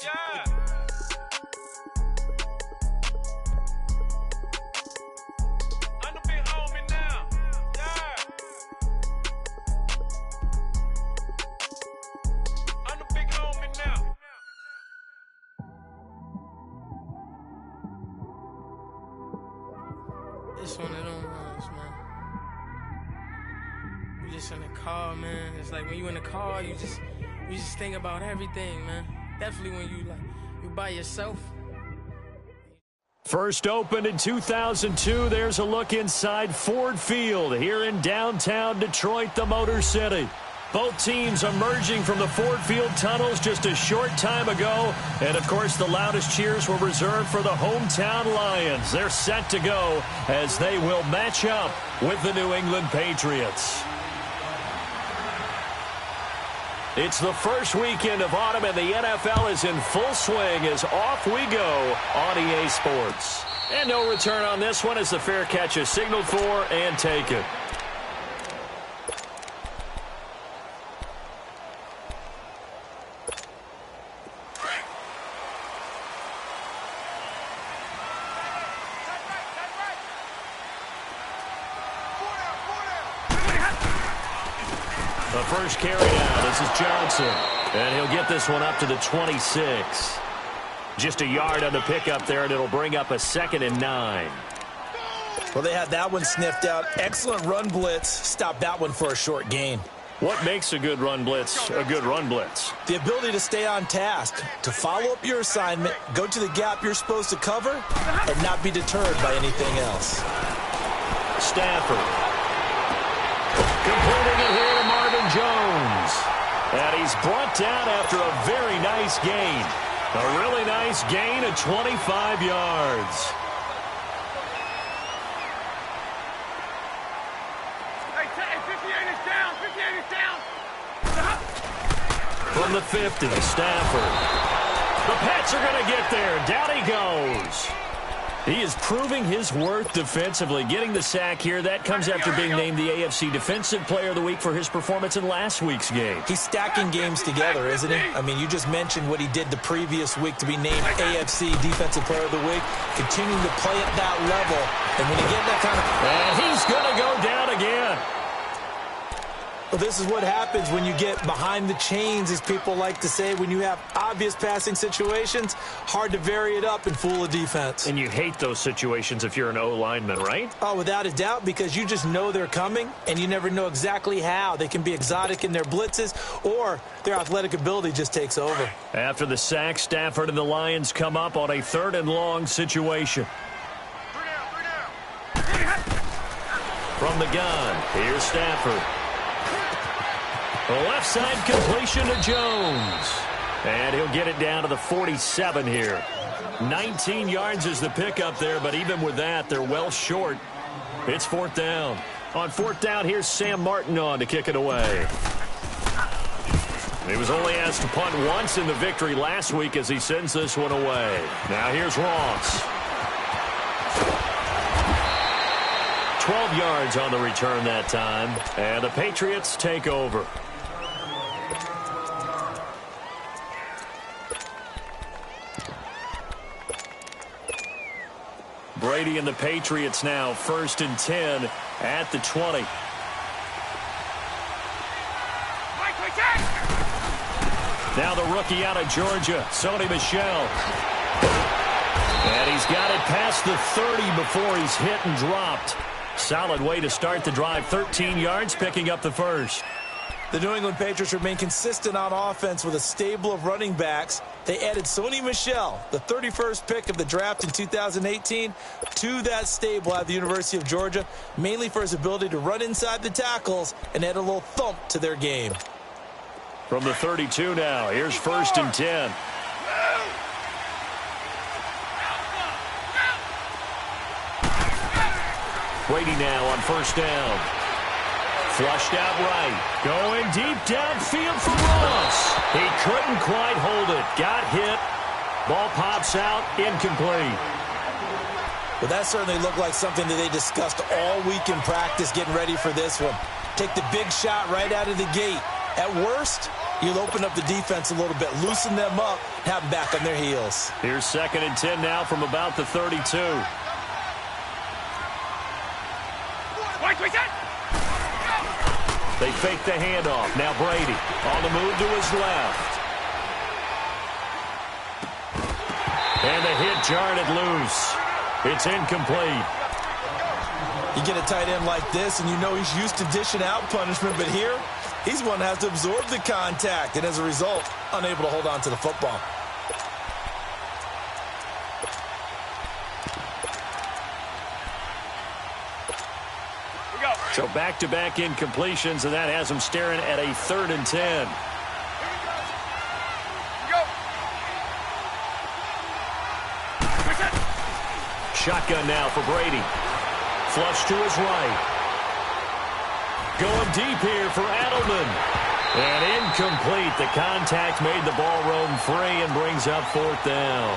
I'm the big homie now. I'm the big homie now. It's one of them ones, man. You just in the car, man. It's like when you in the car, you just think about everything, man. Definitely when you by yourself. First opened in 2002, there's a look inside Ford Field here in downtown Detroit, the Motor City. Both teams emerging from the Ford Field tunnels just a short time ago. And, of course, the loudest cheers were reserved for the hometown Lions. They're set to go as they will match up with the New England Patriots. It's the first weekend of autumn, and the NFL is in full swing as off we go on EA Sports. And no return on this one as the fair catch is signaled for and taken. The first carry down. This is Johnson. And he'll get this one up to the 26. Just a yard on the pickup there, and it'll bring up a 2nd and 9. Well, they had that one sniffed out. Excellent run blitz. Stopped that one for a short gain. What makes a good run blitz a good run blitz? The ability to stay on task, to follow up your assignment, go to the gap you're supposed to cover, and not be deterred by anything else. Stafford. Completing it here to Marvin Jones. And he's brought down after a very nice gain. A really nice gain of 25 yards. Hey, 58 is down. 58 is down. From the 50, Stafford. The Pats are going to get there. Down he goes. He is proving his worth defensively, getting the sack here. That comes after being named the AFC Defensive Player of the Week for his performance in last week's game. He's stacking games together, isn't he? I mean, you just mentioned what he did the previous week to be named AFC Defensive Player of the Week, continuing to play at that level. And when you get that kind of... And he's going to go down again. Well, this is what happens when you get behind the chains, as people like to say. When you have obvious passing situations, hard to vary it up and fool a defense. And you hate those situations if you're an O-lineman, right? Oh, without a doubt, because you just know they're coming, and you never know exactly how. They can be exotic in their blitzes, or their athletic ability just takes over. After the sack, Stafford and the Lions come up on a 3rd and long situation. From the gun, here's Stafford. The left side completion to Jones. And he'll get it down to the 47 here. 19 yards is the pickup there, but even with that, they're well short. It's 4th down. On 4th down, here's Sam Martin on to kick it away. He was only asked to punt once in the victory last week as he sends this one away. Now here's Ross. 12 yards on the return that time. And the Patriots take over. Brady and the Patriots now 1st and 10 at the 20. Now the rookie out of Georgia, Sony Michel. And he's got it past the 30 before he's hit and dropped. Solid way to start the drive. 13 yards, picking up the first. The New England Patriots remain consistent on offense with a stable of running backs. They added Sony Michel, the 31st pick of the draft in 2018, to that stable at the University of Georgia, mainly for his ability to run inside the tackles and add a little thump to their game. From the 32 now, here's 1st and 10. Brady now on 1st down. Flushed out right. Going deep downfield for Ross. He couldn't quite hold it. Got hit. Ball pops out. Incomplete. Well, that certainly looked like something that they discussed all week in practice getting ready for this one. Take the big shot right out of the gate. At worst, You'll open up the defense a little bit, loosen them up, have them back on their heels. Here's 2nd and 10 now from about the 32. They fake the handoff. Now Brady on the move to his left. And the hit jarred it loose. It's incomplete. You get a tight end like this, and you know he's used to dishing out punishment, but here, he's one that has to absorb the contact, and as a result, unable to hold on to the football. So back-to-back incompletions, and that has him staring at a 3rd and 10. Shotgun now for Brady. Flush to his right. Going deep here for Edelman. And incomplete. The contact made the ball roam free and brings up 4th down.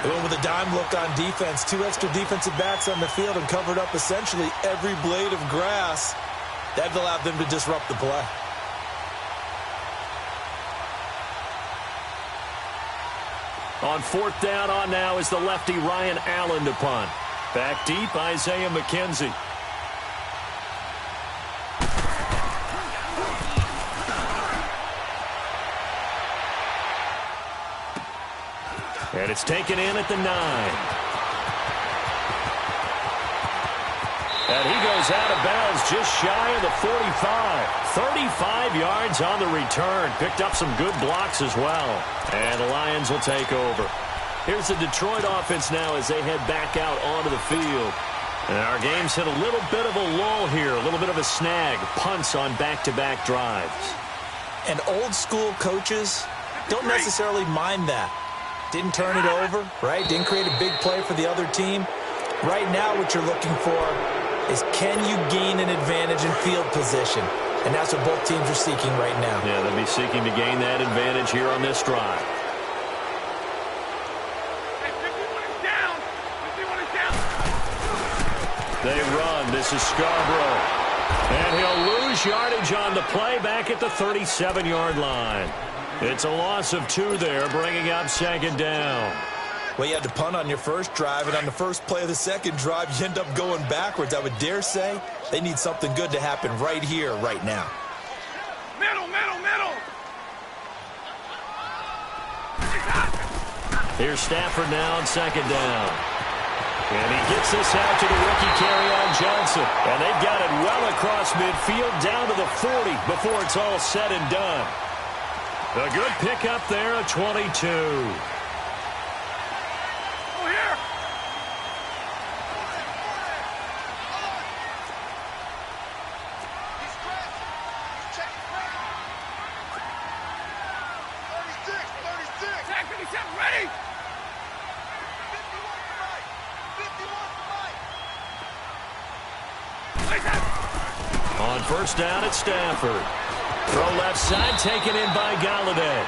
They went with a dime look on defense. 2 extra defensive backs on the field and covered up essentially every blade of grass. That allowed them to disrupt the play. On 4th down on now is the lefty Ryan Allen to punt. Back deep, Isaiah McKenzie. And it's taken in at the 9. And he goes out of bounds just shy of the 45. 35 yards on the return. Picked up some good blocks as well. And the Lions will take over. Here's the Detroit offense now as they head back out onto the field. And our game's hit a little bit of a lull here. A little bit of a snag. Punts on back-to-back drives. And old school coaches don't necessarily mind that. Didn't turn it over, right? Didn't create a big play for the other team. Right now what you're looking for is, can you gain an advantage in field position? And that's what both teams are seeking right now. Yeah, they'll be seeking to gain that advantage here on this drive. Hey, 51 is down. 51 is down. They run. This is Scarborough. And he'll lose yardage on the play back at the 37-yard line. It's a loss of 2 there, bringing up 2nd down. Well, you had to punt on your first drive, and on the first play of the second drive, you end up going backwards. I would dare say they need something good to happen right here, right now. Middle. Here's Stafford now on 2nd down. And he gets this out to the rookie Kerryon Johnson. And they've got it well across midfield down to the 40 before it's all said and done. A good pickup there at 22. Oh, here. He's checking crack. 36. Tag 57, ready. 51 for Mike. 51 for Mike. On 1st down at Stafford. Throw left side, taken in by Galladay.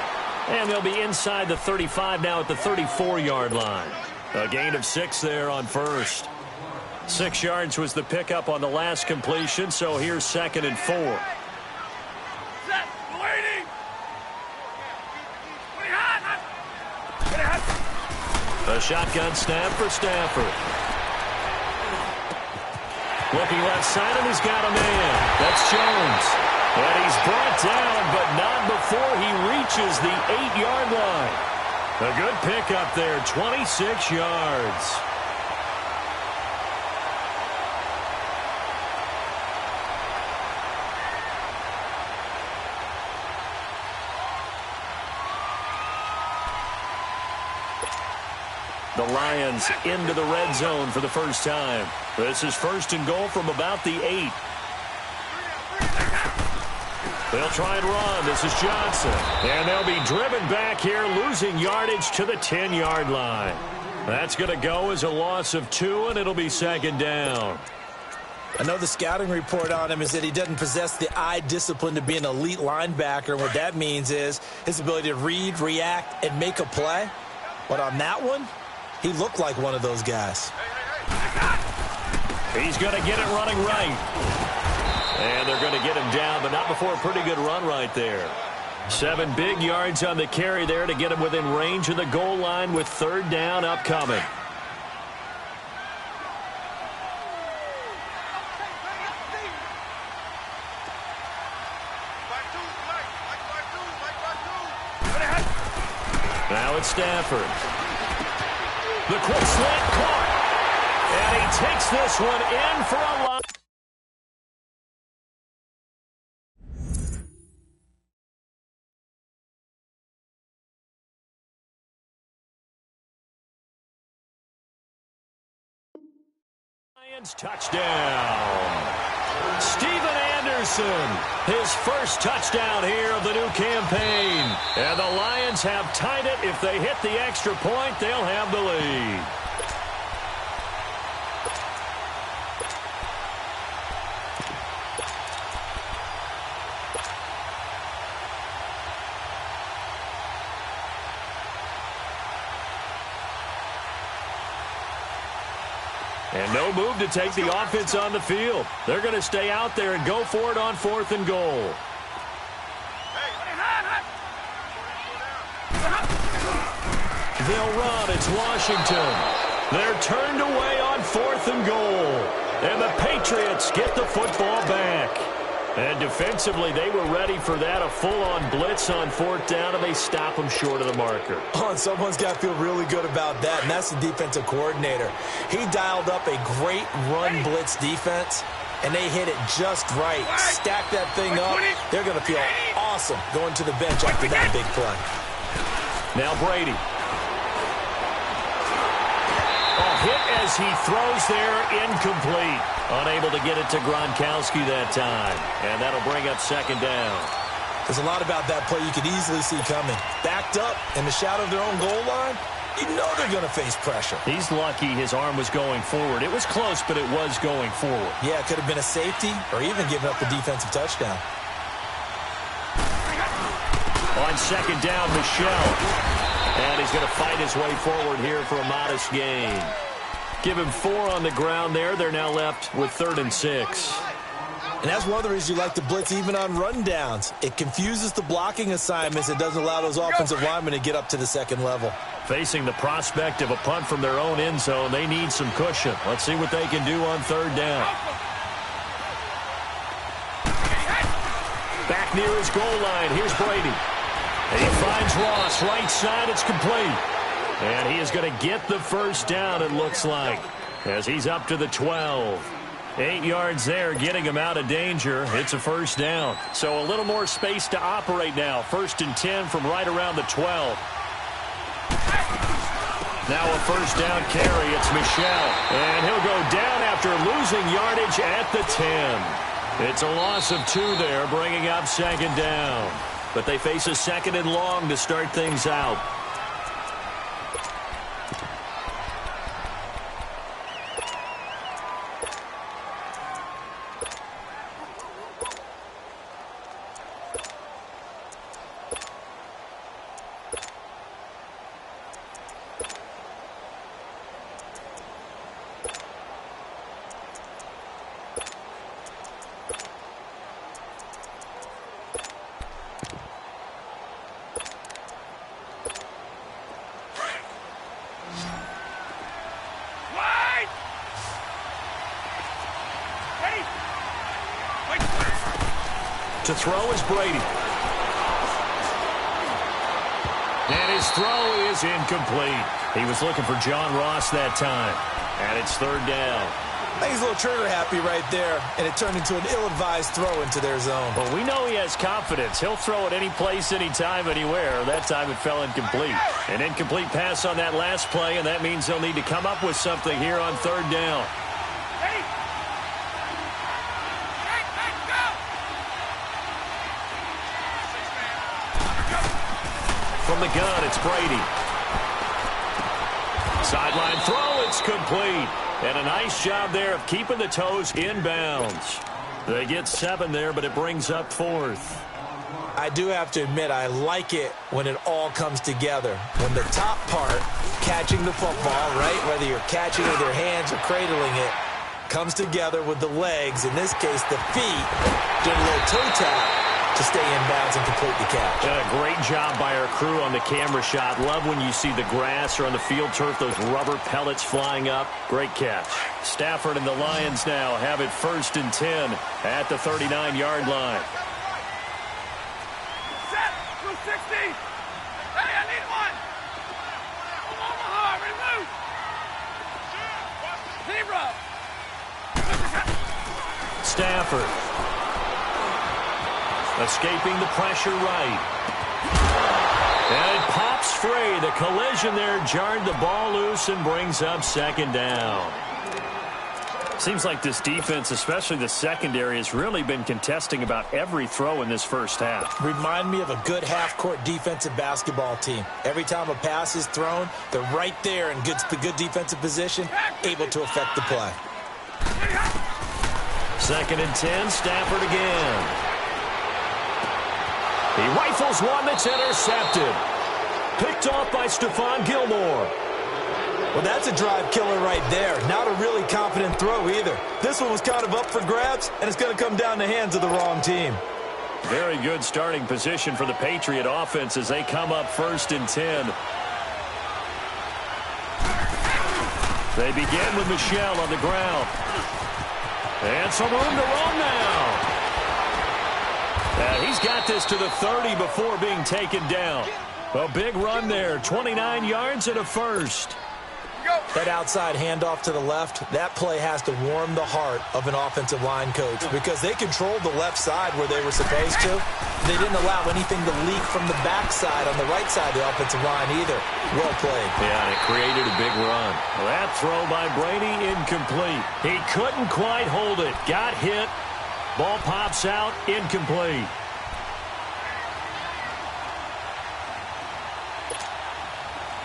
And they'll be inside the 35 now at the 34-yard line. A gain of 6 there on 1st. 6 yards was the pickup on the last completion, so here's 2nd and 4. Set, waiting. A shotgun snap for Stafford. Looking left side, and he's got a man. That's Jones. And he's brought down, but not before he reaches the 8-yard line. A good pickup there, 26 yards. The Lions into the red zone for the first time. This is 1st and goal from about the 8. They'll try and run. This is Johnson. And they'll be driven back here, losing yardage to the 10-yard line. That's going to go as a loss of 2, and it'll be 2nd down. I know the scouting report on him is that he doesn't possess the eye discipline to be an elite linebacker. And what that means is his ability to read, react, and make a play. But on that one, he looked like one of those guys. He's going to get it running right. And they're going to get him down, but not before a pretty good run right there. 7 big yards on the carry there to get him within range of the goal line with 3rd down upcoming. Now it's Stafford. The quick slant caught. And he takes this one in for a lot. Touchdown. Steven Anderson, his first touchdown here of the new campaign. And the Lions have tied it. If they hit the extra point, they'll have the lead. And no move to take the offense on the field. They're going to stay out there and go for it on 4th and goal. They'll run. It's Washington. They're turned away on 4th and goal. And the Patriots get the football back. And defensively, they were ready for that, a full-on blitz on 4th down, and they stop them short of the marker. Oh, and someone's got to feel really good about that, and that's the defensive coordinator. He dialed up a great run blitz defense, and they hit it just right. Stack that thing up. They're going to feel awesome going to the bench after that big play. Now Brady. Hit as he throws there, incomplete. Unable to get it to Gronkowski that time. And that'll bring up 2nd down. There's a lot about that play you could easily see coming. Backed up in the shadow of their own goal line, you know they're going to face pressure. He's lucky his arm was going forward. It was close, but it was going forward. Yeah, it could have been a safety or even giving up the defensive touchdown. On 2nd down, Michel. And he's going to fight his way forward here for a modest gain. Give him 4 on the ground there. They're now left with 3rd and 6. And that's one of the reasons you like to blitz even on rundowns. It confuses the blocking assignments. It doesn't allow those offensive linemen to get up to the 2nd level. Facing the prospect of a punt from their own end zone, they need some cushion. Let's see what they can do on 3rd down. Back near his goal line. Here's Brady. And he finds Ross. Right side, it's complete. And he is going to get the 1st down, it looks like, as he's up to the 12. 8 yards there, getting him out of danger. It's a 1st down. So a little more space to operate now. 1st and 10 from right around the 12. Now a 1st down carry. It's Michel. And he'll go down after losing yardage at the 10. It's a loss of 2 there, bringing up 2nd down. But they face a 2nd and long to start things out. To throw is Brady. And his throw is incomplete. He was looking for John Ross that time. And it's 3rd down. I think he's a little trigger happy right there, and it turned into an ill-advised throw into their zone. Well, we know he has confidence. He'll throw it any place, anytime, anywhere. That time it fell incomplete. An incomplete pass on that last play, and that means they'll need to come up with something here on 3rd down. From the gun, it's Brady. Sideline throw, it's complete. And a nice job there of keeping the toes inbounds. They get 7 there, but it brings up 4th. I do have to admit, I like it when it all comes together. When the top part, catching the football, right, whether you're catching it with your hands or cradling it, comes together with the legs, in this case the feet, doing a little toe tap. to stay in bounds and complete the catch. A great job by our crew on the camera shot. Love when you see the grass or on the field turf, those rubber pellets flying up. Great catch. Stafford and the Lions now have it 1st and 10 at the 39-yard line. Set. 260. Hey, I need one. Omaha, ready, move. Zebra. Stafford. Escaping the pressure right. And it pops free. The collision there jarred the ball loose and brings up 2nd down. Seems like this defense, especially the secondary, has really been contesting about every throw in this first half. Remind me of a good half-court defensive basketball team. Every time a pass is thrown, they're right there in good defensive position, able to affect the play. 2nd and 10, Stafford again. He rifles one that's intercepted. Picked off by Stephon Gilmore. Well, that's a drive killer right there. Not a really confident throw either. This one was kind of up for grabs, and it's going to come down the hands of the wrong team. Very good starting position for the Patriot offense as they come up 1st and 10. They begin with Michel on the ground. And some room to run now. He's got this to the 30 before being taken down. A big run there, 29 yards and a first. That outside handoff to the left, that play has to warm the heart of an offensive line coach because they controlled the left side where they were supposed to. They didn't allow anything to leak from the backside on the right side of the offensive line either. Well played. Yeah, and it created a big run. Well, that throw by Brady incomplete. He couldn't quite hold it. Got hit. Ball pops out, incomplete.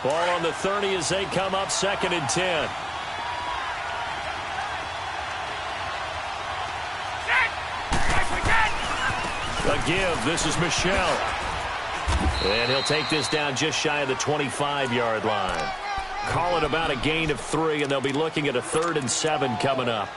Ball on the 30 as they come up 2nd and 10. A give. This is Michel. And he'll take this down just shy of the 25-yard line. Call it about a gain of 3, and they'll be looking at a 3rd and 7 coming up.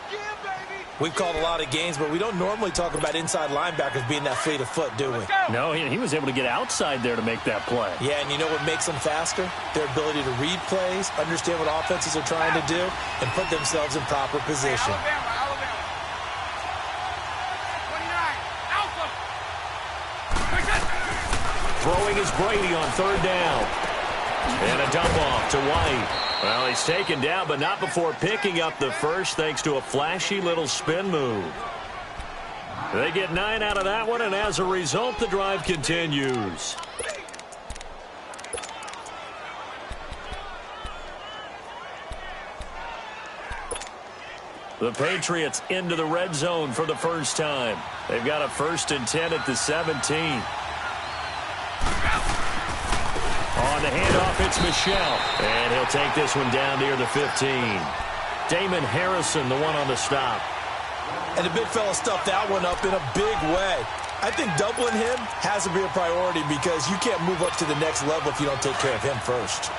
We've called a lot of games, but we don't normally talk about inside linebackers being that fleet of foot, do we? No, he was able to get outside there to make that play. Yeah, and you know what makes them faster? Their ability to read plays, understand what offenses are trying to do, and put themselves in proper position. Alabama. 29. Throwing is Brady on 3rd down. And a dump off to White. Well, he's taken down, but not before picking up the first thanks to a flashy little spin move. They get 9 out of that one, and as a result, the drive continues. The Patriots into the red zone for the first time. They've got a 1st and 10 at the 17. On the handoff, it's Michel. And he'll take this one down near the 15. Damon Harrison, the one on the stop. And the big fella stuffed that one up in a big way. I think doubling him has to be a priority because you can't move up to the next level if you don't take care of him first.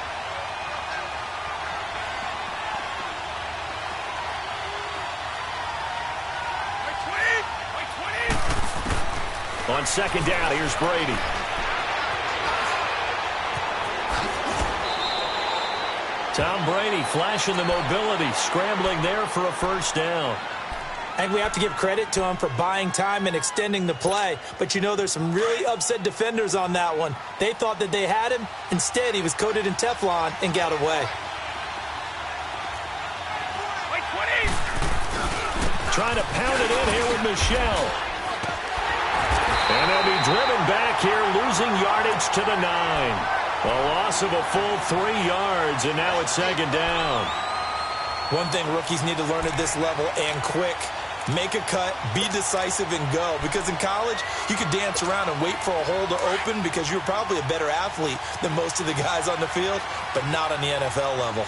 On 2nd down, here's Brady. Tom Brady flashing the mobility, scrambling there for a 1st down. And we have to give credit to him for buying time and extending the play. But you know there's some really upset defenders on that one. They thought that they had him. Instead, he was coated in Teflon and got away. Trying to pound it in here with Michel. And they'll be driven back here, losing yardage to the 9. A loss of a full 3 yards, and now it's 2nd down. One thing rookies need to learn at this level, and quick. Make a cut, be decisive, and go. Because in college, you could dance around and wait for a hole to open because you're probably a better athlete than most of the guys on the field, but not on the NFL level.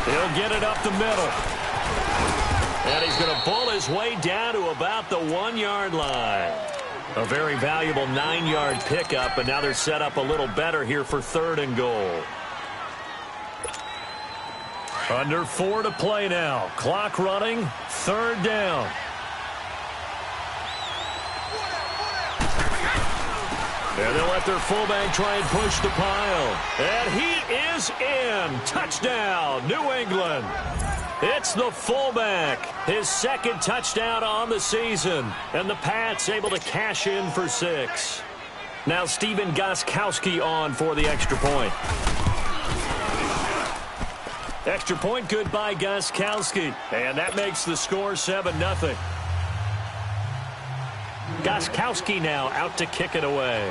He'll get it up the middle. And he's going to pull his way down to about the 1-yard line. A very valuable 9-yard pickup, and now they're set up a little better here for 3rd and goal. Under 4 to play now. Clock running. 3rd down. And they'll let their fullback try and push the pile. And he is in. Touchdown, New England. It's the fullback. His second touchdown on the season. And the Pats able to cash in for 6. Now Steven Gostkowski on for the extra point. Extra point good by Gostkowski. And that makes the score 7-0. Gostkowski now out to kick it away.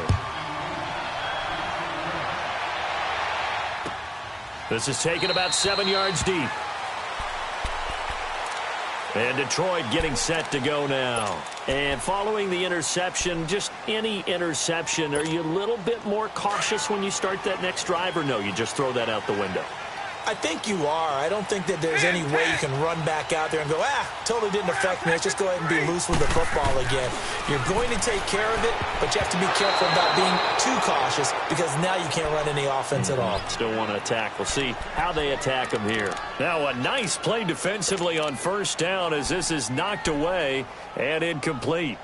This is taken about 7 yards deep. And Detroit getting set to go now. And following the interception, just any interception, are you a little bit more cautious when you start that next drive, or no, you just throw that out the window? I think you are. I don't think that there's any way you can run back out there and go, totally didn't affect me. Let's just go ahead and be loose with the football again. You're going to take care of it, but you have to be careful about being too cautious because now you can't run any offense at all. Still want to attack. We'll see how they attack them here. Now a nice play defensively on first down as this is knocked away and incomplete.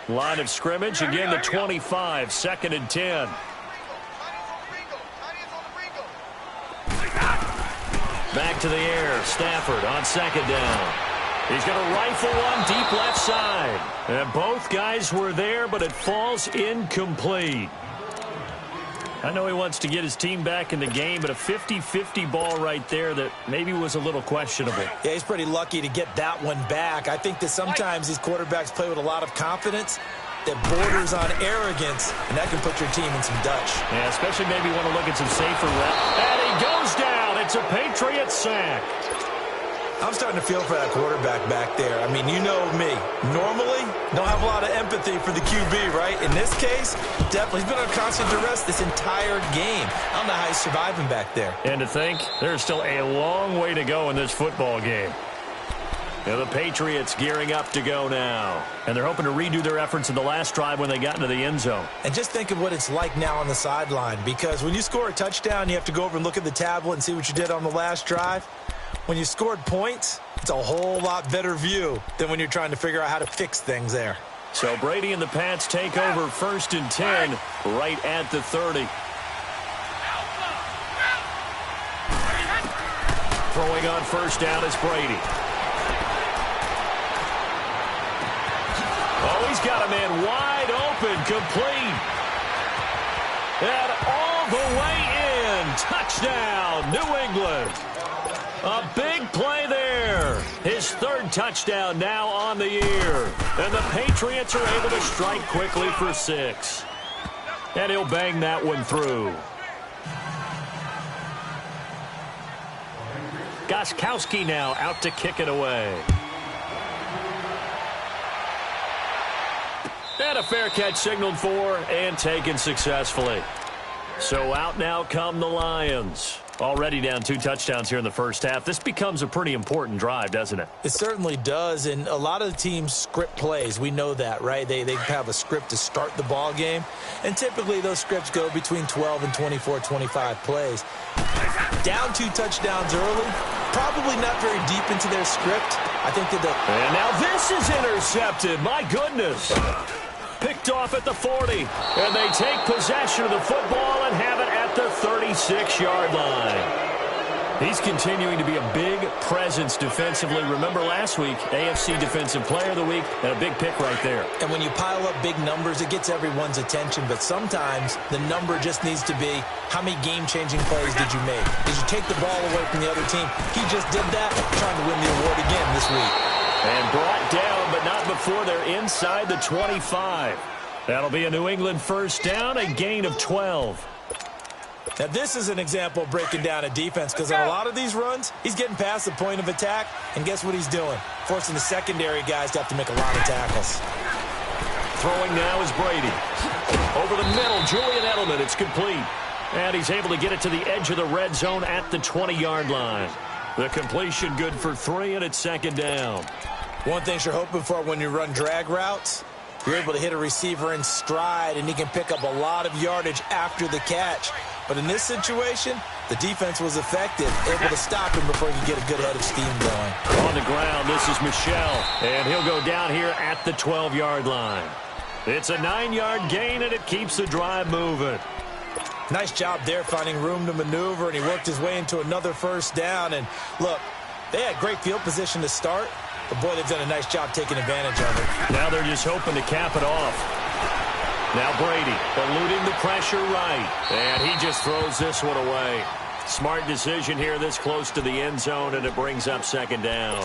Line of scrimmage, again the 25, 2nd and 10. Back to the air. Stafford on 2nd down. He's going to rifle one deep left side. And both guys were there, but it falls incomplete. I know he wants to get his team back in the game, but a 50-50 ball right there that maybe was a little questionable. Yeah, he's pretty lucky to get that one back. I think that sometimes these quarterbacks play with a lot of confidence that borders on arrogance, and that can put your team in some Dutch. Yeah, especially maybe want to look at some safer reps. And he goes down. It's a Patriot sack. I'm starting to feel for that quarterback back there. I mean, you know me. Normally, don't have a lot of empathy for the QB, right? In this case, definitely. He's been on constant duress this entire game. I don't know how he's surviving back there. And to think, there's still a long way to go in this football game. Now the Patriots gearing up to go now. And they're hoping to redo their efforts in the last drive when they got into the end zone. And just think of what it's like now on the sideline, because when you score a touchdown, you have to go over and look at the tablet and see what you did on the last drive. When you scored points, it's a whole lot better view than when you're trying to figure out how to fix things there. So Brady and the Pats take over 1st and 10 right at the 30. Throwing on first down is Brady. Oh, he's got a man wide open, complete. And all the way in. Touchdown, New England. A big play there. His 3rd touchdown now on the year. And the Patriots are able to strike quickly for 6. And he'll bang that one through. Gostkowski now out to kick it away. And a fair catch signaled for and taken successfully. So out now come the Lions. Already down 2 touchdowns here in the first half. This becomes a pretty important drive, doesn't it? It certainly does, and a lot of the teams script plays. We know that, right? They have a script to start the ball game, and typically those scripts go between 12 and 24, 25 plays. Down 2 touchdowns early, probably not very deep into their script. I think that and now this is intercepted. My goodness. Picked off at the 40, and they take possession of the football and have it at the 36-yard line. He's continuing to be a big presence defensively. Remember last week, AFC Defensive Player of the Week, and a big pick right there. And when you pile up big numbers, it gets everyone's attention, but sometimes the number just needs to be, how many game-changing plays did you make? Did you take the ball away from the other team? He just did that, trying to win the award again this week. And brought down, but not before they're inside the 25. That'll be a New England first down, a gain of 12. Now, this is an example of breaking down a defense, because on a lot of these runs, he's getting past the point of attack, and guess what he's doing? Forcing the secondary guys to have to make a lot of tackles. Throwing now is Brady. Over the middle, Julian Edelman, it's complete. And he's able to get it to the edge of the red zone at the 20-yard line. The completion good for 3, and it's 2nd down. One thing you're hoping for when you run drag routes, you're able to hit a receiver in stride, and he can pick up a lot of yardage after the catch. But in this situation, the defense was effective, able to stop him before he could get a good head of steam going. On the ground, this is Michel, and he'll go down here at the 12-yard line. It's a 9-yard gain, and it keeps the drive moving. Nice job there finding room to maneuver, and he worked his way into another first down. And look, they had great field position to start, but boy, they've done a nice job taking advantage of it. Now they're just hoping to cap it off. Now Brady eluding the pressure right, and he just throws this one away. Smart decision here this close to the end zone, and it brings up second down.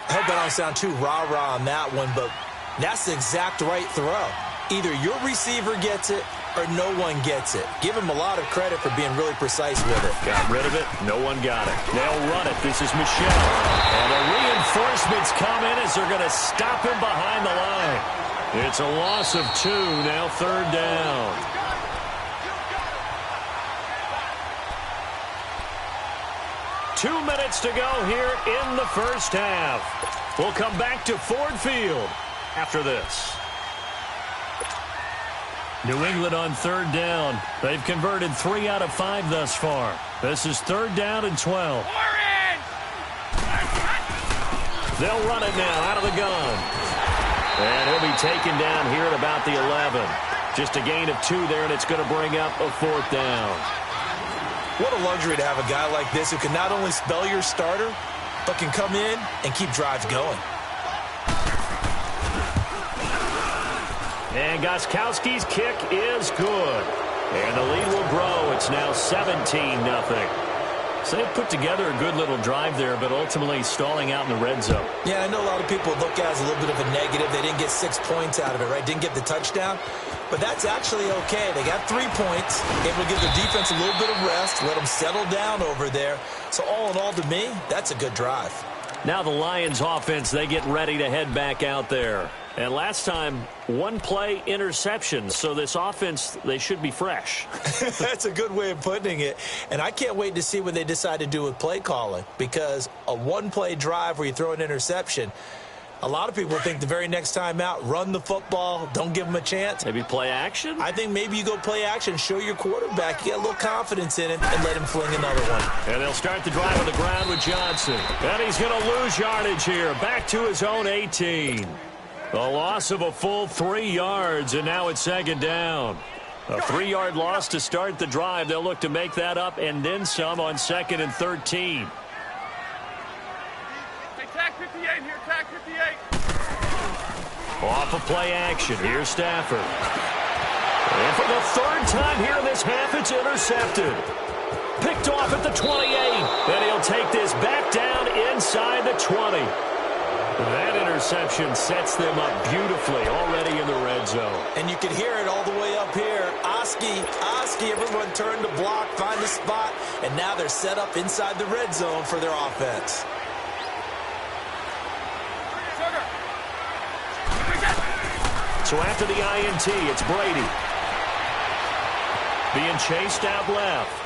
I hope I don't sound too rah-rah on that one, but that's the exact right throw. Either your receiver gets it or no one gets it. Give him a lot of credit for being really precise with it. Got rid of it. No one got it. They'll run it. This is Michelle. And the reinforcements come in as they're going to stop him behind the line. It's a loss of 2, now third down. Two minutes to go here in the first half. We'll come back to Ford Field after this. New England on third down. They've converted 3 out of 5 thus far. This is third down and 12. They'll run it now out of the gun. And he'll be taken down here at about the 11. Just a gain of 2 there, and it's going to bring up a fourth down. What a luxury to have a guy like this who can not only spell your starter, but can come in and keep drives going. And Gostkowski's kick is good. And the lead will grow. It's now 17-0. So they put together a good little drive there, but ultimately stalling out in the red zone. Yeah, I know a lot of people look at it as a little bit of a negative. They didn't get 6 points out of it, right? Didn't get the touchdown. But that's actually okay. They got 3 points. Able to give their defense a little bit of rest, let them settle down over there. So all in all, to me, that's a good drive. Now the Lions offense, they get ready to head back out there. And last time, 1 play interception. So this offense, they should be fresh. That's a good way of putting it. And I can't wait to see what they decide to do with play calling. Because a 1-play drive where you throw an interception, a lot of people think the very next time out, run the football, don't give them a chance. Maybe play action? I think maybe you go play action, show your quarterback, you get a little confidence in him, and let him fling another one. And they'll start the drive on the ground with Johnson. And he's going to lose yardage here, back to his own 18. A loss of a full 3 yards, and now it's second down. A 3-yard loss to start the drive. They'll look to make that up and then some on 2nd and 13. Tag 58 here, tag 58. Off of play action. Here's Stafford. And for the 3rd time here in this half, it's intercepted. Picked off at the 28. And he'll take this back down inside the 20. That interception sets them up beautifully already in the red zone. And you can hear it all the way up here. Oski, everyone turned to block, find a spot, and now they're set up inside the red zone for their offense. So after the INT, it's Brady. Being chased out left.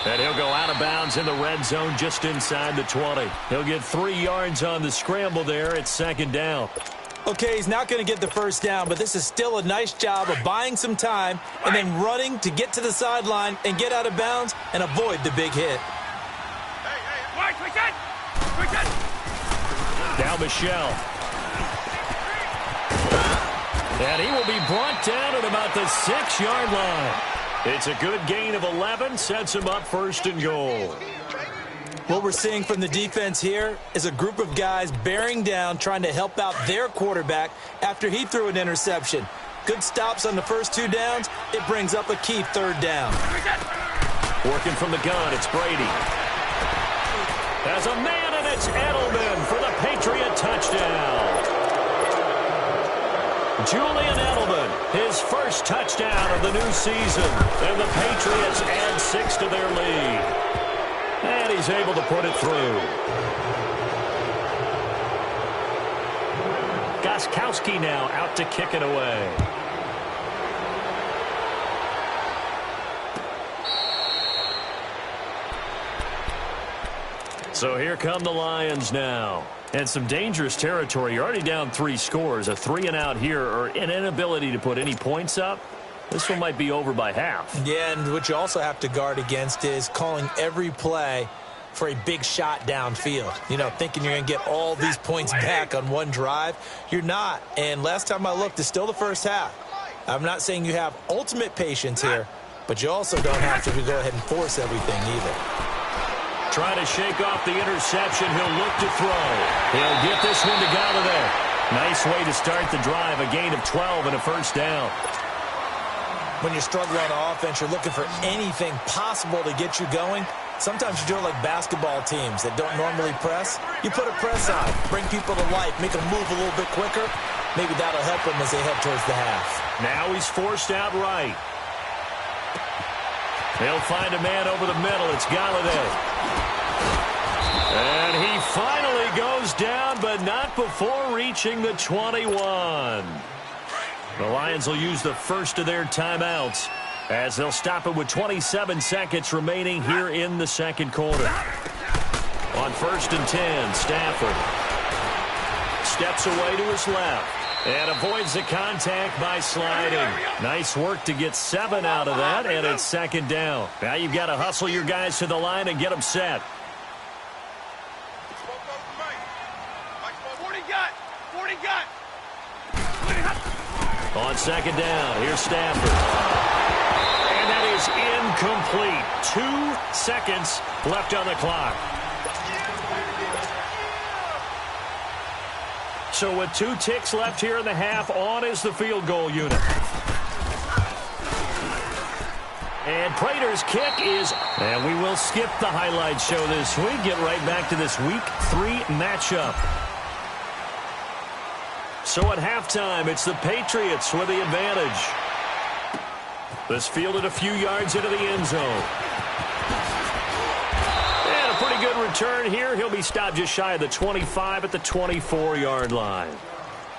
And he'll go out of bounds in the red zone just inside the 20. He'll get 3 yards on the scramble there. It's second down. Okay, he's not going to get the first down, but this is still a nice job of buying some time and then running to get to the sideline and get out of bounds and avoid the big hit. Now Michelle. And he will be brought down at about the 6-yard line. It's a good gain of 11, sets him up 1st and goal. What we're seeing from the defense here is a group of guys bearing down, trying to help out their quarterback after he threw an interception. Good stops on the first 2 downs. It brings up a key 3rd down. Working from the gun, it's Brady. As a man, and it's Edelman for the Patriot touchdown. Julian Edelman, his first touchdown of the new season. And the Patriots add 6 to their lead. And he's able to put it through. Gostkowski now out to kick it away. So here come the Lions now. And some dangerous territory. You're already down 3 scores. A 3-and-out here, or an inability to put any points up. This one might be over by half. Yeah, and what you also have to guard against is calling every play for a big shot downfield. You know, thinking you're going to get all these points back on one drive. You're not. And last time I looked, it's still the first half. I'm not saying you have ultimate patience here, but you also don't have to go ahead and force everything either. Trying to shake off the interception. He'll look to throw. He'll get this one to Galladay. Nice way to start the drive. A gain of 12 and a first down. When you're struggling on offense, you're looking for anything possible to get you going. Sometimes you do it like basketball teams that don't normally press. You put a press on, bring people to life, make them move a little bit quicker. Maybe that'll help them as they head towards the half. Now he's forced out right. They'll find a man over the middle. It's Galladay. And he finally goes down, but not before reaching the 21. The Lions will use the first of their timeouts as they'll stop it with 27 seconds remaining here in the second quarter. On 1st and 10, Stafford steps away to his left and avoids the contact by sliding. Nice work to get 7 out of that, and it's second down. Now you've got to hustle your guys to the line and get them set. 40 got. On second down, here's Stafford. And that is incomplete. 2 seconds left on the clock. So with 2 ticks left here in the half, on is the field goal unit. And Prater's kick is, and we will skip the highlight show this week. Get right back to this week 3 matchup. So at halftime, it's the Patriots with the advantage. This fielded a few yards into the end zone. And a pretty good return here. He'll be stopped just shy of the 25 at the 24-yard line.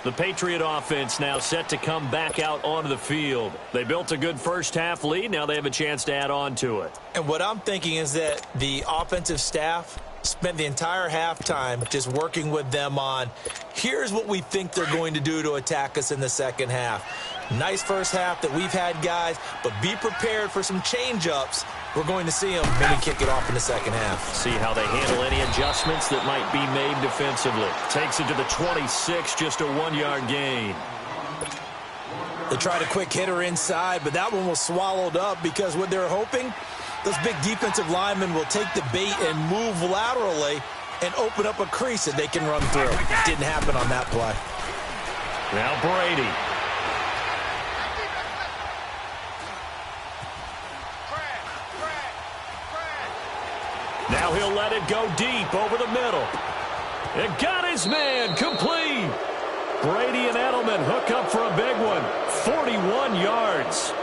The Patriot offense now set to come back out onto the field. They built a good first-half lead. Now they have a chance to add on to it. And what I'm thinking is that the offensive staff spent the entire halftime just working with them on, here's what we think they're going to do to attack us in the second half. Nice first half that we've had, guys, but be prepared for some change-ups. We're going to see them when we kick it off in the second half. See how they handle any adjustments that might be made defensively. Takes it to the 26, just a 1-yard gain. They tried a quick hitter inside, but that one was swallowed up because what they're hoping, those big defensive linemen will take the bait and move laterally and open up a crease that they can run through. Didn't happen on that play. Now Brady. Now he'll let it go deep over the middle. It got his man complete. Brady and Edelman hook up for a big one. 41 yards.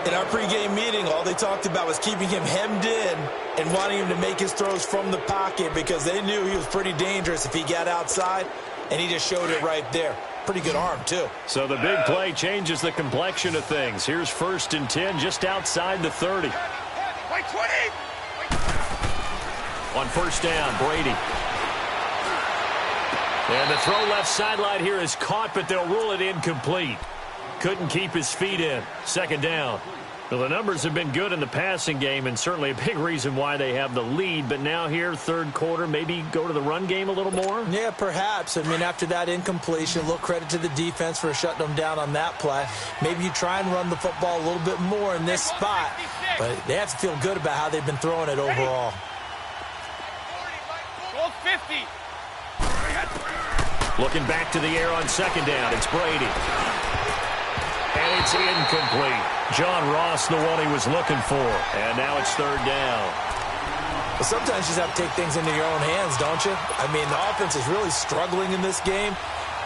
In our pregame meeting, all they talked about was keeping him hemmed in and wanting him to make his throws from the pocket because they knew he was pretty dangerous if he got outside, and he just showed it right there. Pretty good arm, too. So the big play changes the complexion of things. Here's 1st and 10 just outside the 30. Wait, 20! On 1st down, Brady. And the throw left sideline here is caught, but they'll rule it incomplete. Couldn't keep his feet in. 2nd down. Well, the numbers have been good in the passing game and certainly a big reason why they have the lead. But now here, 3rd quarter, maybe go to the run game a little more? Yeah, perhaps. I mean, after that incompletion, a little credit to the defense for shutting them down on that play. Maybe you try and run the football a little bit more in this spot. But they have to feel good about how they've been throwing it overall. 50. Looking back to the air on 2nd down. It's Brady. And it's incomplete. John Ross, the one he was looking for. And now it's 3rd down. Well, sometimes you just have to take things into your own hands, don't you? I mean, the offense is really struggling in this game.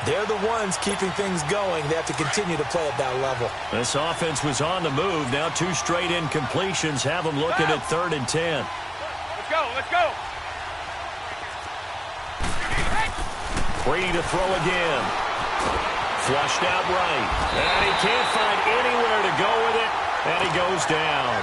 They're the ones keeping things going. They have to continue to play at that level. This offense was on the move. Now 2 straight incompletions have them looking at 3rd and 10. Let's go, let's go. Brady to throw again. Flushed out right. And he can't find anywhere to go with it. And he goes down.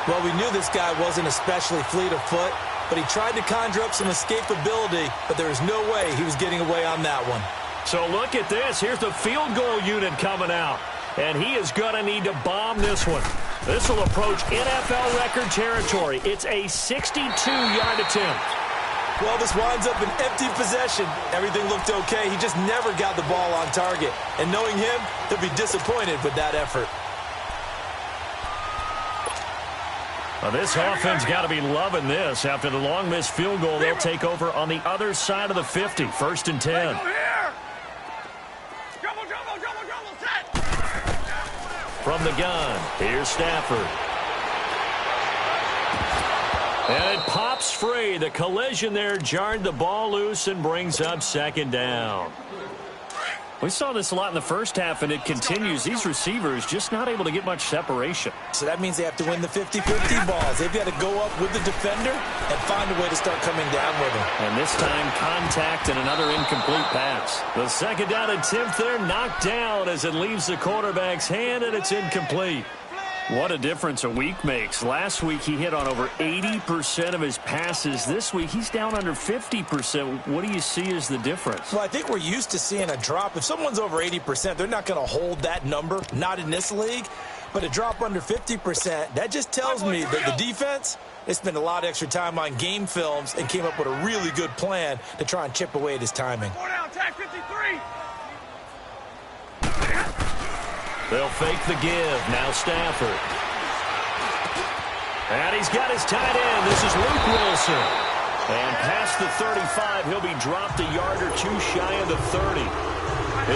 Well, we knew this guy wasn't especially fleet of foot, but he tried to conjure up some escapability, but there was no way he was getting away on that one. So look at this. Here's the field goal unit coming out. And he is going to need to bomb this one. This will approach NFL record territory. It's a 62-yard attempt. Well, this winds up an empty possession. Everything looked okay. He just never got the ball on target. And knowing him, he'll be disappointed with that effort. Well, this offense got to be loving this. After the long missed field goal, they'll take over on the other side of the 50. 1st and 10. From the gun, here's Stafford. And it pops free. The collision there jarred the ball loose and brings up 2nd down. We saw this a lot in the first half, and it continues. These receivers just not able to get much separation. So that means they have to win the 50-50 balls. They've got to go up with the defender and find a way to start coming down with him. And this time, contact and another incomplete pass. The 2nd down attempt there knocked down as it leaves the quarterback's hand, and it's incomplete. What a difference a week makes. Last week, he hit on over 80% of his passes. This week, he's down under 50%. What do you see as the difference? Well, I think we're used to seeing a drop. If someone's over 80%, they're not going to hold that number, not in this league. But a drop under 50%, that just tells me that the defense, they spent a lot of extra time on game films and came up with a really good plan to try and chip away at his timing. 4 down, tag 53. They'll fake the give. Now Stafford. And he's got his tight end. This is Luke Wilson. And past the 35, he'll be dropped a yard or two shy of the 30.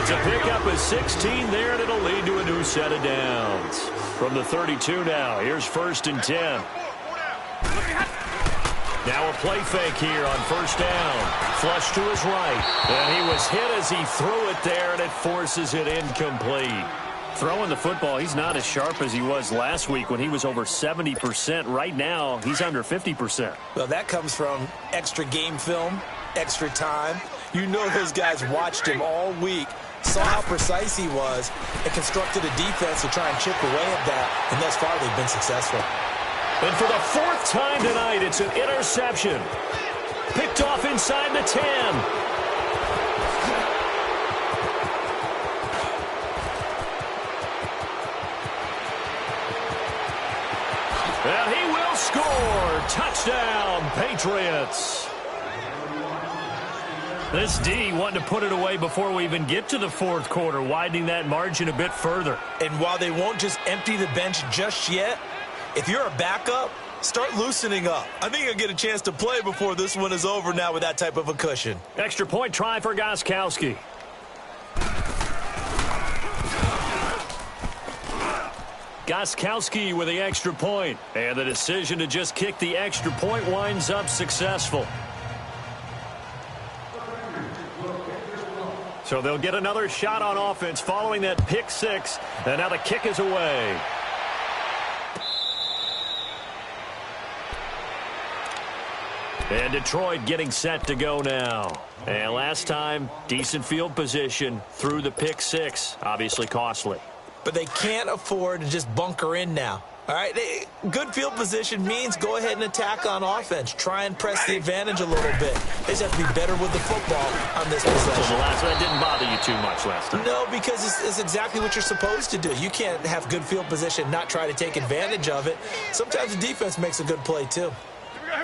It's a pickup of 16 there, and it'll lead to a new set of downs. From the 32 now, here's 1st and 10. Now a play fake here on 1st down. Flush to his right. And he was hit as he threw it there, and it forces it incomplete. Throwing the football, he's not as sharp as he was last week when he was over 70%. Right now, he's under 50%. Well, that comes from extra game film, extra time. You know those guys watched him all week, saw how precise he was, and constructed a defense to try and chip away at that. And thus far, they've been successful. And for the 4th time tonight, it's an interception. Picked off inside the 10. And he will score. Touchdown, Patriots. This D wanting to put it away before we even get to the 4th quarter, widening that margin a bit further. And while they won't just empty the bench just yet, if you're a backup, start loosening up. I think you'll get a chance to play before this one is over now with that type of a cushion. Extra point try for Gostkowski. Gostkowski with the extra point. And the decision to just kick the extra point winds up successful. So they'll get another shot on offense following that pick 6. And now the kick is away. And Detroit getting set to go now. And last time, decent field position through the pick 6. Obviously costly. But they can't afford to just bunker in now. All right, good field position means go ahead and attack on offense. Try and press the advantage a little bit. They just have to be better with the football on this possession. So the last one didn't bother you too much last time? No, because it's exactly what you're supposed to do. You can't have good field position, not try to take advantage of it. Sometimes the defense makes a good play, too.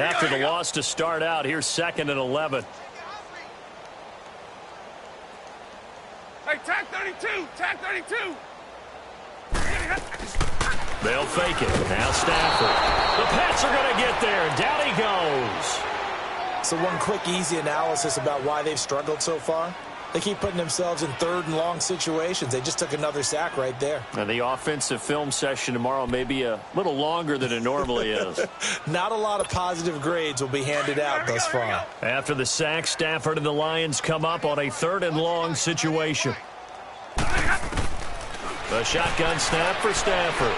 After the loss to start out, here's 2nd and 11. Hey, tag 32, tag 32. They'll fake it. Now Stafford. The Pats are going to get there. Down he goes. So one quick, easy analysis about why they've struggled so far. They keep putting themselves in 3rd and long situations. They just took another sack right there. And the offensive film session tomorrow may be a little longer than it normally is. Not a lot of positive grades will be handed out thus far. After the sack, Stafford and the Lions come up on a 3rd and long situation. The shotgun snap for Stafford.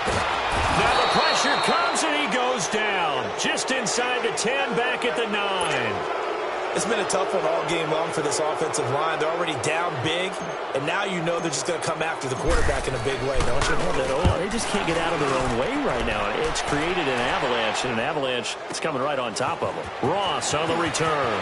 Now the pressure comes and he goes down. Just inside the 10, back at the 9. It's been a tough one all game long for this offensive line. They're already down big, and now you know they're just going to come after the quarterback in a big way, don't you? They just can't get out of their own way right now. It's created an avalanche, and an avalanche is coming right on top of them. Ross on the return.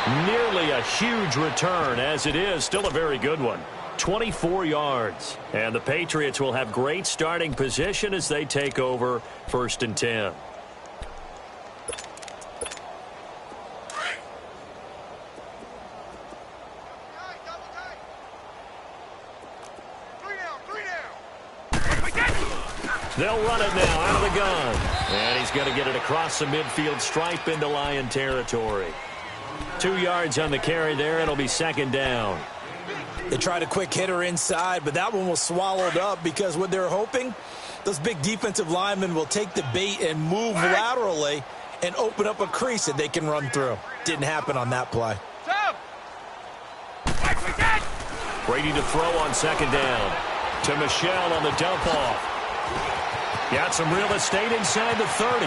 Nearly a huge return, as it is still a very good one. 24 yards. And the Patriots will have great starting position as they take over 1st and 10. They'll run it now out of the gun. And he's going to get it across the midfield stripe into Lion territory. 2 yards on the carry there. It'll be 2nd down. They tried a quick hitter inside, but that one was swallowed up because what they're hoping, those big defensive linemen will take the bait and move laterally and open up a crease that they can run through. Didn't happen on that play. Brady to throw on 2nd down. To Michelle on the dump off. Got some real estate inside the 30.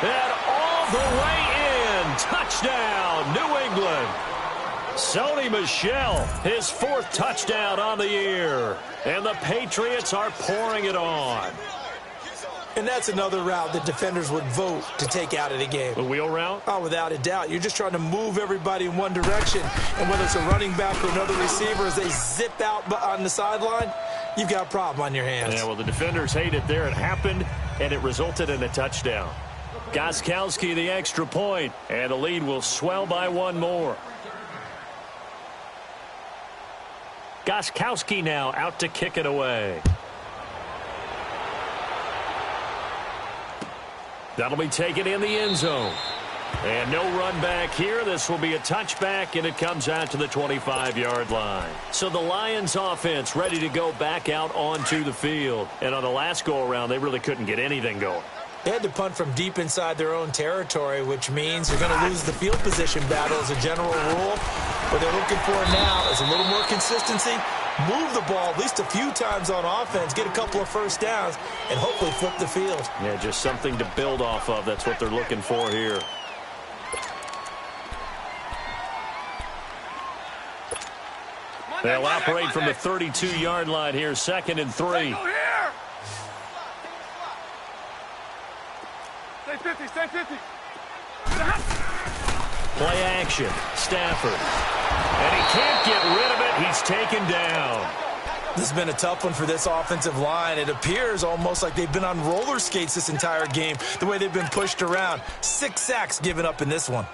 And all the way in. Touchdown, New England. Sony Michel, his 4th touchdown on the year. And the Patriots are pouring it on. And that's another route that defenders would vote to take out of the game. The wheel route? Oh, without a doubt. You're just trying to move everybody in one direction. And whether it's a running back or another receiver, as they zip out on the sideline, you've got a problem on your hands. Yeah, well, the defenders hate it there. It happened, and it resulted in a touchdown. Gostkowski the extra point, and the lead will swell by 1 more. Gostkowski now out to kick it away. That'll be taken in the end zone. And no run back here. This will be a touchback, and it comes out to the 25-yard line. So the Lions offense ready to go back out onto the field. And on the last go-around, they really couldn't get anything going. They had to punt from deep inside their own territory, which means they're going to lose the field position battle as a general rule. What they're looking for now is a little more consistency, move the ball at least a few times on offense, get a couple of first downs, and hopefully flip the field. Yeah, just something to build off of. That's what they're looking for here. They'll operate from the 32-yard line here, 2nd and 3. Stay 50, stay 50. Play action. Stafford. And he can't get rid of it. He's taken down. This has been a tough one for this offensive line. It appears almost like they've been on roller skates this entire game, the way they've been pushed around. 6 sacks given up in this one.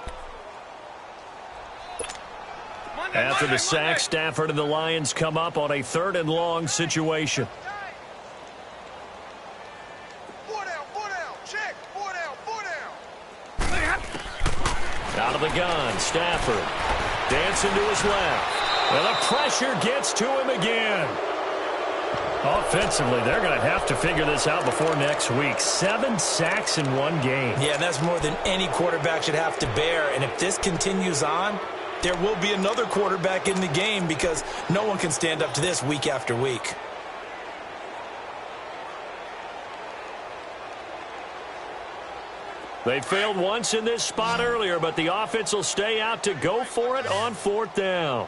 After the sack, Stafford and the Lions come up on a 3rd and long situation. Out of the gun, Stafford. Dancing to his left. And the pressure gets to him again. Offensively, they're going to have to figure this out before next week. 7 sacks in 1 game. Yeah, and that's more than any quarterback should have to bear. And if this continues on, there will be another quarterback in the game because no one can stand up to this week after week. They failed once in this spot earlier, but the offense will stay out to go for it on 4th down.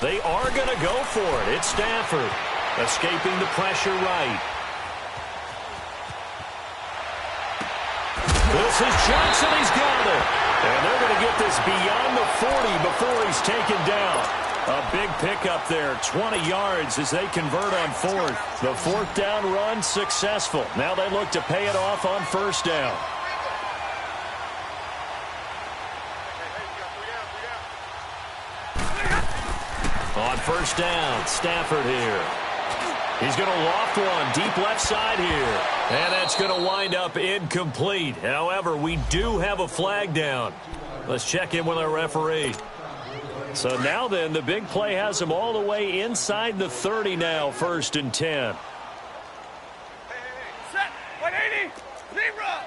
They are going to go for it. It's Stafford escaping the pressure right. This is Johnson. He's got it. And they're going to get this beyond the 40 before he's taken down. A big pickup there, 20 yards as they convert on 4th. The 4th down run successful. Now they look to pay it off on 1st down. On 1st down, Stafford here. He's going to loft one deep left side here. And that's going to wind up incomplete. However, we do have a flag down. Let's check in with our referee. So now then, the big play has them all the way inside the 30 now, 1st and 10. Set, 180, zebra.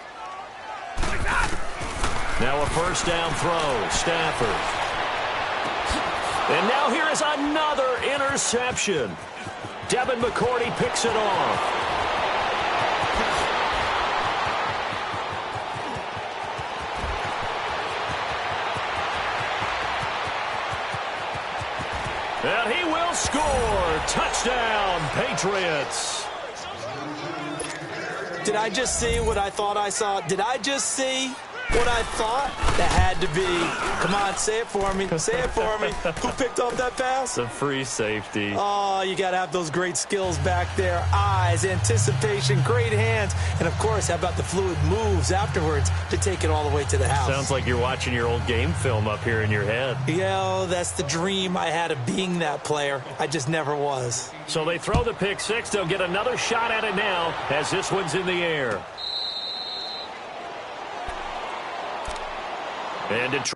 Now a 1st down throw, Stafford. And now here is another interception. Devin McCourty picks it off. And he will score. Touchdown, Patriots. Did I just see what I thought I saw? Did I just see What I thought? That had to be. Come on, say it for me. Say it for me. Who picked off that pass? The free safety. Oh, you got to have those great skills back there. Eyes, anticipation, great hands. And, of course, how about the fluid moves afterwards to take it all the way to the house? Sounds like you're watching your old game film up here in your head. Yeah, that's the dream I had of being that player. I just never was. So they throw the pick six. They'll get another shot at it now as this one's in the air. And Detroit.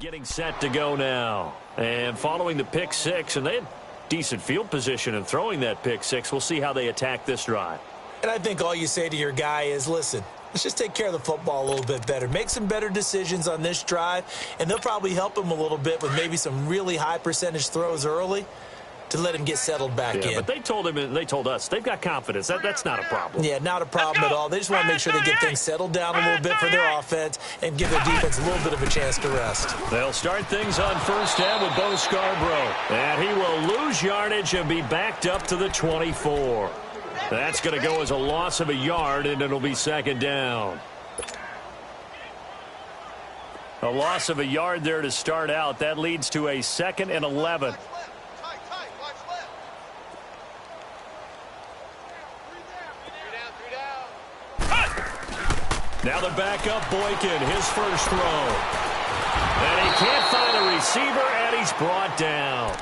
Getting set to go now. And following the pick six, and they had decent field position in throwing that pick six. We'll see how they attack this drive. And I think all you say to your guy is, listen, let's just take care of the football a little bit better. Make some better decisions on this drive, and they'll probably help him a little bit with maybe some really high percentage throws early to let him get settled back in. But they told him and they told us they've got confidence. That's not a problem. Yeah, not a problem at all. They just want to make sure they get things settled down a little bit for their offense and give their defense a little bit of a chance to rest. They'll start things on first down with Bo Scarborough. And he will lose yardage and be backed up to the 24. That's going to go as a loss of a yard, and it'll be second down. A loss of a yard there to start out. That leads to a 2nd and 11. Now the backup Boykin, his first throw. And he can't find a receiver, and he's brought down.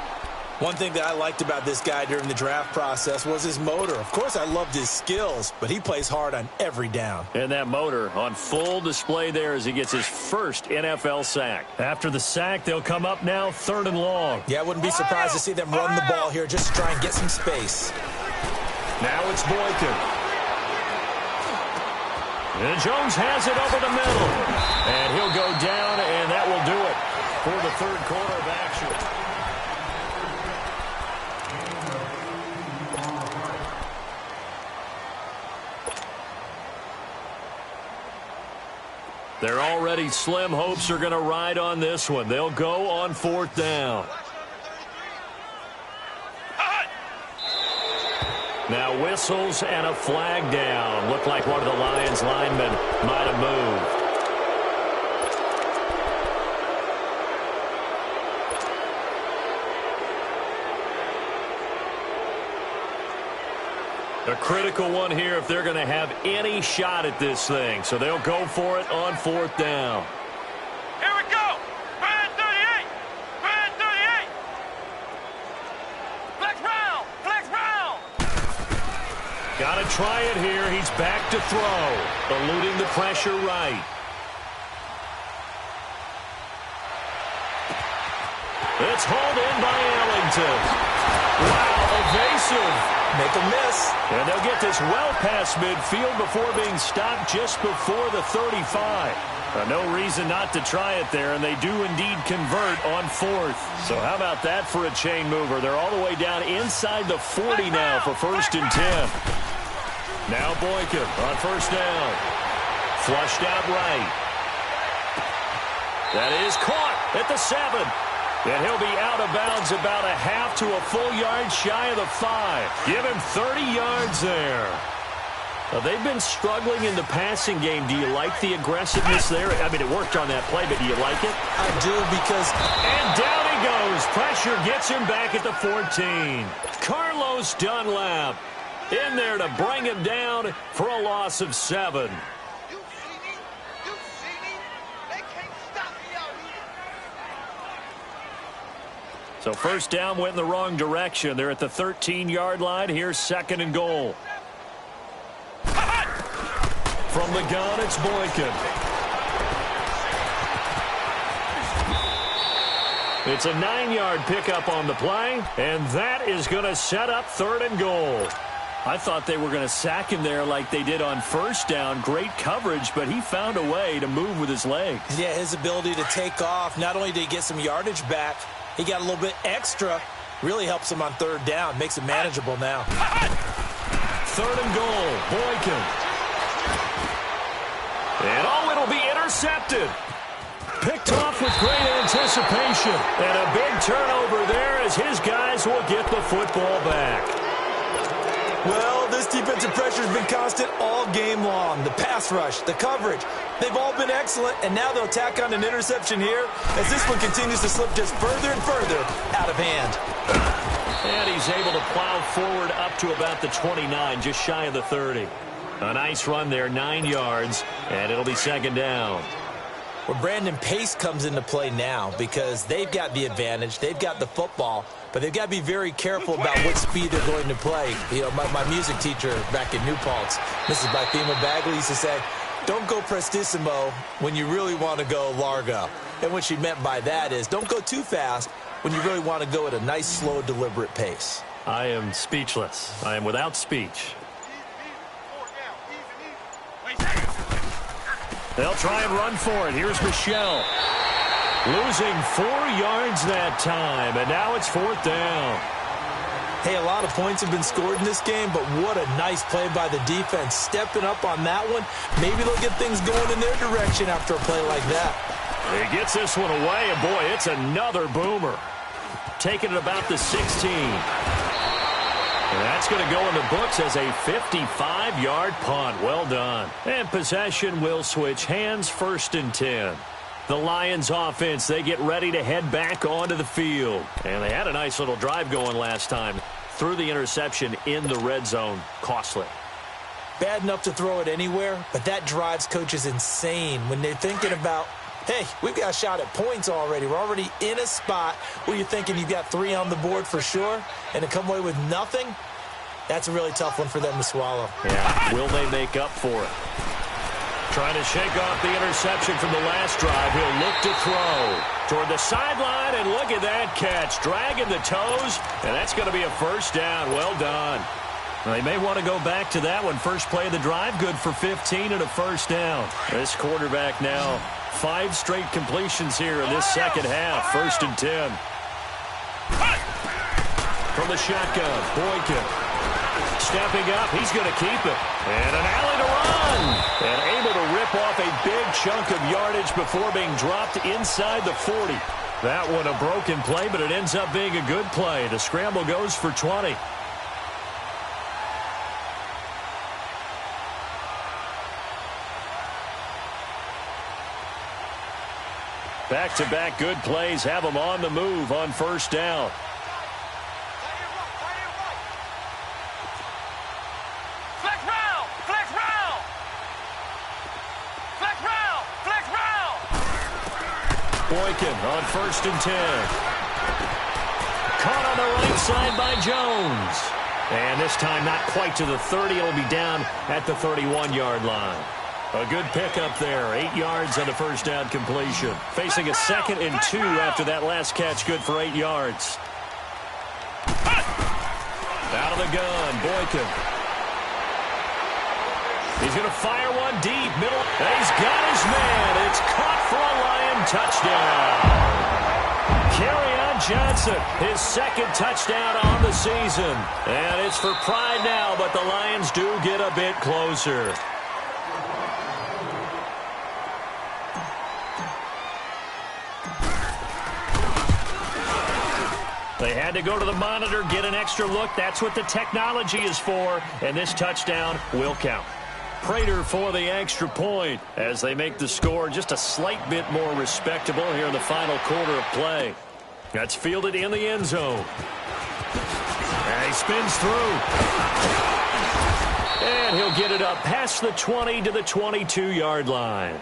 One thing that I liked about this guy during the draft process was his motor. Of course, I loved his skills, but he plays hard on every down. And that motor on full display there as he gets his first NFL sack. After the sack, they'll come up now 3rd and long. Yeah, I wouldn't be surprised to see them run the ball here just to try and get some space. Now it's Boykin. And Jones has it over the middle. And he'll go down, and that will do it for the 3rd quarter of action. They're already slim hopes are going to ride on this one. They'll go on 4th down. Now whistles and a flag down. Looked like one of the Lions linemen might have moved. A critical one here if they're going to have any shot at this thing. So they'll go for it on 4th down. Here we go. Band 38. Band 38. Flex round. Flex round. Got to try it here. He's back to throw. Eluding the pressure right. It's hauled in by Ellington. Wow, evasive. Make a miss. And they'll get this well past midfield before being stopped just before the 35. No reason not to try it there, and they do indeed convert on 4th. So how about that for a chain mover? They're all the way down inside the 40 now for 1st and 10. Now Boykin on 1st down. Flushed out right. That is caught at the 7. And he'll be out of bounds about a half to a full yard shy of the 5. Give him 30 yards there. They've been struggling in the passing game. Do you like the aggressiveness there? I mean, it worked on that play, but do you like it? I do because... And down he goes. Pressure gets him back at the 14. Carlos Dunlap in there to bring him down for a loss of 7. So 1st down went in the wrong direction. They're at the 13-yard line. Here's 2nd and goal. From the gun, it's Boykin. It's a 9-yard pickup on the play, and that is going to set up 3rd and goal. I thought they were going to sack him there like they did on first down. Great coverage, but he found a way to move with his legs. Yeah, his ability to take off, not only did he get some yardage back, he got a little bit extra. Really helps him on third down, makes it manageable now. Third and goal, Boykin. And it'll be intercepted. Picked off with great anticipation. And a big turnover there as his guys will get the football back. Well, this defensive pressure has been constant all game long. The pass rush, the coverage, they've all been excellent, and now they'll tack on an interception here as this one continues to slip just further and further out of hand. And he's able to plow forward up to about the 29, just shy of the 30. A nice run there, 9 yards, and it'll be second down. Well, Brandon, pace comes into play now because they've got the advantage. They've got the football, but they've got to be very careful about what speed they're going to play. You know, my music teacher back in New Paltz, Mrs. Bythema Bagley, used to say, don't go prestissimo when you really want to go largo. And what she meant by that is don't go too fast when you really want to go at a nice, slow, deliberate pace. I am speechless. I am without speech. They'll try and run for it. Here's Michelle. Losing 4 yards that time, and now it's fourth down. Hey, a lot of points have been scored in this game, but what a nice play by the defense. Stepping up on that one. Maybe they'll get things going in their direction after a play like that. He gets this one away, and boy, it's another boomer. Taking it about the 16. And that's going to go in the books as a 55-yard punt. Well done. And possession will switch hands, first and 10. The Lions offense, they get ready to head back onto the field. And they had a nice little drive going last time. Threw the interception in the red zone. Costly. Bad enough to throw it anywhere, but that drives coaches insane when they're thinking about, hey, we've got a shot at points already. We're already in a spot where you're thinking you've got 3 on the board for sure, and to come away with nothing, that's a really tough one for them to swallow. Yeah, will they make up for it? Trying to shake off the interception from the last drive. He'll look to throw toward the sideline, and look at that catch. Dragging the toes, and that's going to be a first down. Well done. Well, they may want to go back to that one. First play of the drive, good for 15 and a first down. This quarterback now 5 straight completions here in this second half. First and 10. From the shotgun, Boykin. Stepping up, he's going to keep it. And an alley to run. And able to rip off a big chunk of yardage before being dropped inside the 40. That one a broken play, but it ends up being a good play. The scramble goes for 20. Back-to-back good plays have them on the move on first down. Flex round! Flex round! Flex round! Flex round! Boykin on first and 10. Caught on the right side by Jones. And this time not quite to the 30. It'll be down at the 31-yard line. A good pickup there. 8 yards on the first down completion. Facing a second and 2 after that last catch. Good for 8 yards. Out of the gun, Boykin. He's going to fire one deep. Middle. He's got his man. It's caught for a Lion touchdown. Kerryon Johnson, his second touchdown on the season. And it's for pride now, but the Lions do get a bit closer. They had to go to the monitor, get an extra look. That's what the technology is for. And this touchdown will count. Prater for the extra point as they make the score just a slight bit more respectable here in the final quarter of play. That's fielded in the end zone. And he spins through. And he'll get it up past the 20 to the 22-yard line.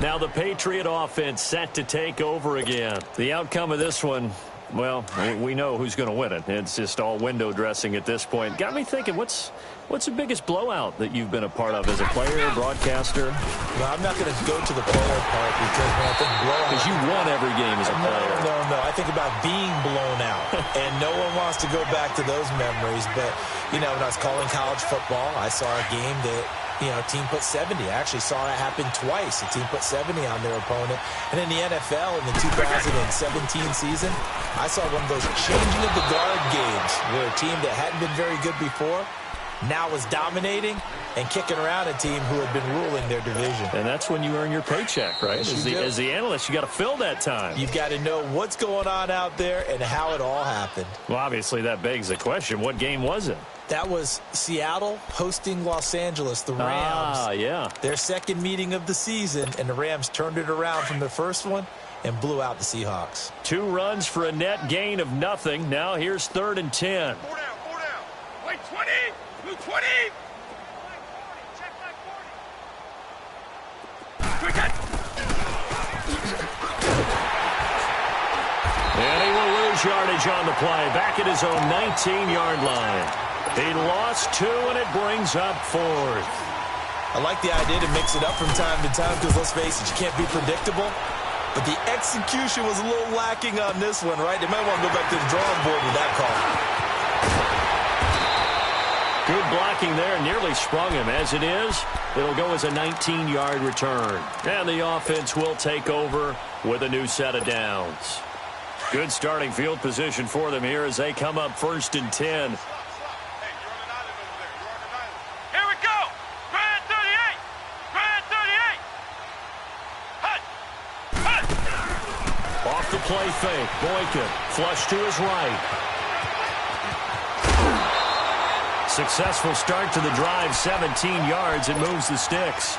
Now the Patriot offense set to take over again. The outcome of this one, Well, we know who's going to win it. It's just all window dressing at this point. Got me thinking, what's the biggest blowout that you've been a part of as a player, broadcaster? No, I'm not going to go to the player part because when I think blowout... Because you won every game as a player. No. I think about being blown out. And no one wants to go back to those memories. But, you know, when I was calling college football, I saw a game that, you know, a team put 70. I actually saw it happen twice. A team put 70 on their opponent. And in the NFL in the 2017 season, I saw one of those changing of the guard games where a team that hadn't been very good before now was dominating and kicking around a team who had been ruling their division. And that's when you earn your paycheck, right? As the analyst, you got to fill that time. You've got to know what's going on out there and how it all happened. Well, obviously that begs the question, what game was it? That was Seattle hosting Los Angeles, the Rams. Ah, yeah. Their second meeting of the season, and the Rams turned it around from the first one and blew out the Seahawks. 2 runs for a net gain of nothing. Now here's 3rd and 10. 4 down. Wait, 20. Move 20. Quick it. And he will lose yardage on the play. Back at his own 19-yard line. He lost 2, and it brings up 4th. I like the idea to mix it up from time to time because, let's face it, you can't be predictable. But the execution was a little lacking on this one, right? They might want to go back to the drawing board with that call. Good blocking there, nearly sprung him. As it is, it'll go as a 19-yard return. And the offense will take over with a new set of downs. Good starting field position for them here as they come up 1st and 10. Play fake. Boykin flush to his right. Successful start to the drive. 17 yards. It moves the sticks.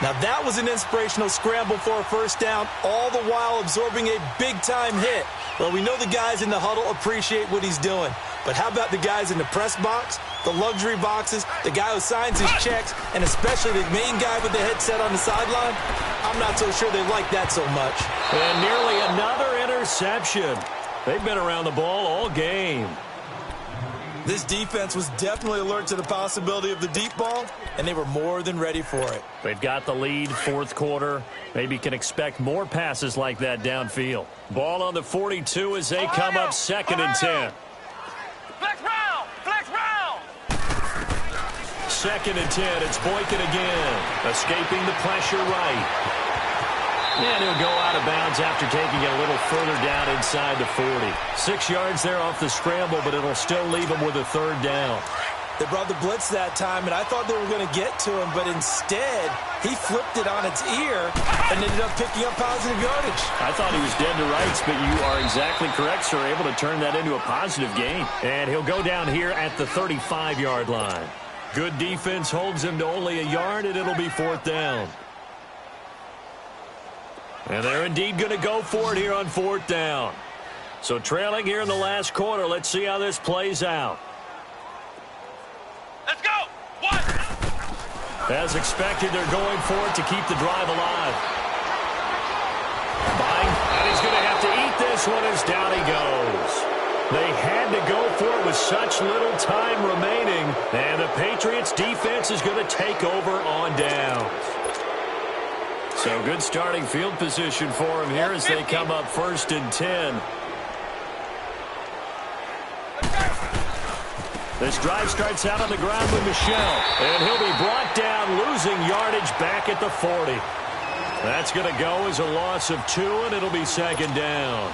Now that was an inspirational scramble for a first down, all the while absorbing a big-time hit. Well, we know the guys in the huddle appreciate what he's doing. But how about the guys in the press box, the luxury boxes, the guy who signs his checks, and especially the main guy with the headset on the sideline? I'm not so sure they like that so much. And nearly another interception. They've been around the ball all game. This defense was definitely alert to the possibility of the deep ball, and they were more than ready for it. They've got the lead, 4th quarter. Maybe can expect more passes like that downfield. Ball on the 42 as they come up 2nd and 10. Flex round! 2nd and 10. It's Boykin again. Escaping the pressure right. And he'll go out of bounds after taking it a little further down inside the 40. 6 yards there off the scramble, but it'll still leave him with a 3rd down. They brought the blitz that time, and I thought they were going to get to him, but instead, he flipped it on its ear and ended up picking up positive yardage. I thought he was dead to rights, but you are exactly correct, sir. Able to turn that into a positive gain. And he'll go down here at the 35-yard line. Good defense holds him to only a yard, and it'll be 4th down. And they're indeed going to go for it here on 4th down. So trailing here in the last quarter. Let's see how this plays out. Let's go! 1! As expected, they're going for it to keep the drive alive. Buying, and he's going to have to eat this one as down he goes. They had to go for it with such little time remaining. And the Patriots defense is going to take over on downs. So good starting field position for him here as they come up 1st and 10. This drive starts out on the ground with Michel. And he'll be brought down, losing yardage back at the 40. That's going to go as a loss of 2, and it'll be 2nd down.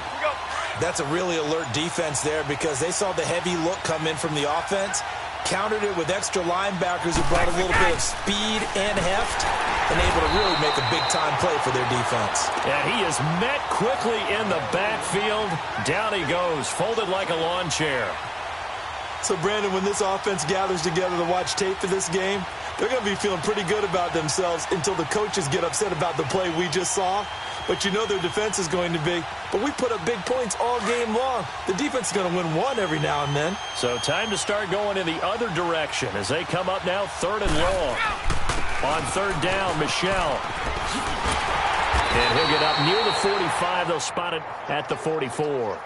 That's a really alert defense there because they saw the heavy look come in from the offense, countered it with extra linebackers who brought a little bit of speed and heft, and able to really make a big-time play for their defense. And he is met quickly in the backfield. Down he goes, folded like a lawn chair. So, Brandon, when this offense gathers together to watch tape for this game, they're going to be feeling pretty good about themselves until the coaches get upset about the play we just saw. But you know their defense is going to be. But we put up big points all game long. The defense is going to win one every now and then. So time to start going in the other direction as they come up now 3rd and long. On 3rd down, Michel. And he'll get up near the 45. They'll spot it at the 44.